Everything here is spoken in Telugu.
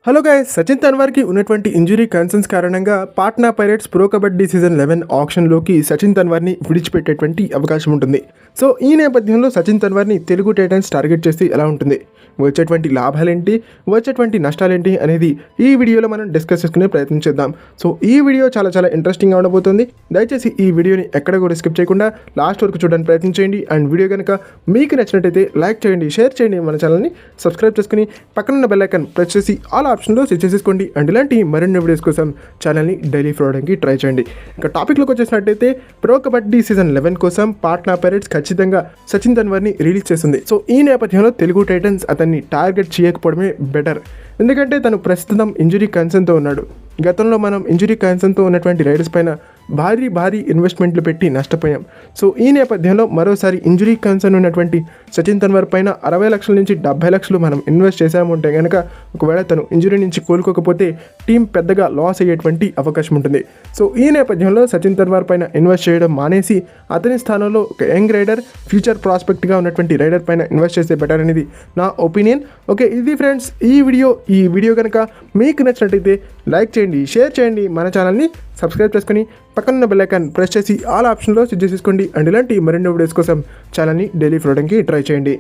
హలో గైస్, సచిన్ తన్వార్కి ఉన్నటువంటి ఇంజురీ కన్సర్న్స్ కారణంగా Patna Pirates Pro Kabaddi season 11 ఆక్షన్లోకి సచిన్ తన్వార్ని విడిచిపెట్టేటువంటి అవకాశం ఉంటుంది. సో ఈ నేపథ్యంలో సచిన్ తన్వార్ని తెలుగు టైటన్స్ టార్గెట్ చేసి ఎలా ఉంటుంది, వచ్చేటువంటి లాభాలేంటి, వచ్చేటువంటి నష్టాలేంటి అనేది ఈ వీడియోలో మనం డిస్కస్ చేసుకునే ప్రయత్నం చేద్దాం. సో ఈ వీడియో చాలా ఇంట్రెస్టింగ్గా ఉండబోతుంది. దయచేసి ఈ వీడియోని ఎక్కడ కూడా స్కిప్ చేయకుండా లాస్ట్ వరకు చూడడానికి ప్రయత్నం చేయండి. అండ్ వీడియో కనుక మీకు నచ్చినట్టయితే లైక్ చేయండి, షేర్ చేయండి, మన ఛానల్ని సబ్స్క్రైబ్ చేసుకుని పక్కనున్న బెల్ ఐకాన్ ప్రెస్ చేసి ఆల్ ఆప్షన్లో సెట్ చేసేసుకోండి. అండ్ ఇలాంటి మరిన్ని వీడియోస్ కోసం ఛానల్ని డైలీ ఫాలో అవడానికి ట్రై చేయండి. ఇంకా టాపిక్లోకి వచ్చేసినట్టయితే ప్రో కబడ్డీ సీజన్ 11 కోసం పాట్నా పైరేట్స్ ఖచ్చితంగా సచిన్ తన్వార్ని రిలీజ్ చేస్తుంది. సో ఈ నేపథ్యంలో తెలుగు టైటన్స్ అతన్ని టార్గెట్ చేయకపోవడమే బెటర్. ఎందుకంటే తను ప్రస్తుతం ఇంజురీ కన్సర్న్తో ఉన్నాడు. గతంలో మనం ఇంజురీ కన్సర్న్తో ఉన్నటువంటి రైడర్స్ పైన భారీ ఇన్వెస్ట్మెంట్లు పెట్టి నష్టపోయాం. సో ఈ నేపథ్యంలో మరోసారి ఇంజురీ కన్సర్న్ ఉన్నటువంటి సచిన్ తన్వార్ పైన 60 లక్షల నుంచి 70 లక్షలు మనం ఇన్వెస్ట్ చేశామంటే కనుక ఒకవేళ తను ఇంజురీ నుంచి కోలుకోకపోతే టీం పెద్దగా లాస్ అయ్యేటువంటి అవకాశం ఉంటుంది. సో ఈ నేపథ్యంలో సచిన్ తన్వార్ పైన ఇన్వెస్ట్ చేయడం మానేసి అతని స్థానంలో ఒక యంగ్ రైడర్, ఫ్యూచర్ ప్రాస్పెక్ట్గా ఉన్నటువంటి రైడర్ పైన ఇన్వెస్ట్ చేస్తే బెటర్ అనేది నా ఒపీనియన్. ఓకే, ఇది ఫ్రెండ్స్ ఈ వీడియో కనుక మీకు నచ్చినట్టయితే లైక్ చేయండి, షేర్ చేయండి, మన ఛానల్ని సబ్స్క్రైబ్ చేసుకుని పక్కన బెల్ ఐకాన్ ప్రెస్ చేసి ఆల్ ఆప్షన్లో సెట్ చేసేసుకోండి. అండ్ ఇలాంటి మరిన్ని వీడియోస్ కోసం ఛానల్ని డైలీ ఫాలో అవడానికి ట్రై చేయండి.